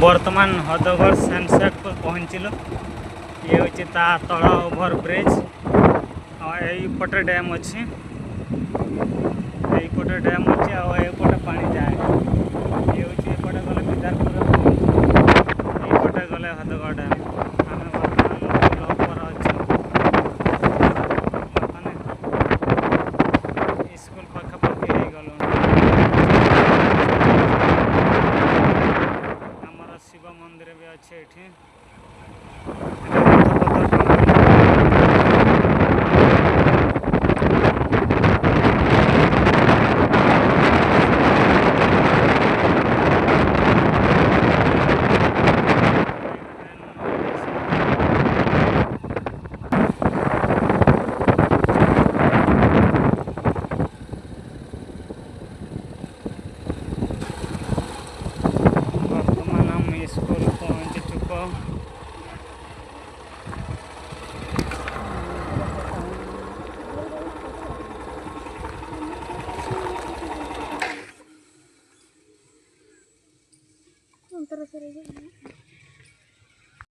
बर्तमान हदगढ़ सनसेट पर पहुँचलु। ये हूँ ता तल ओभर ब्रिज आईपटे डैम अच्छी यहीपटे डैम अच्छी आईपटे पानी जाए। ये हूँ एपटे गले बिदारपुर यहीपटे गले हदगढ़ डैम। आम बर्तमान स्कूल पाखापाखि गलु। आमर शिव मंदिर भी अच्छे ये स्कूल पहुँच चुका। अंतर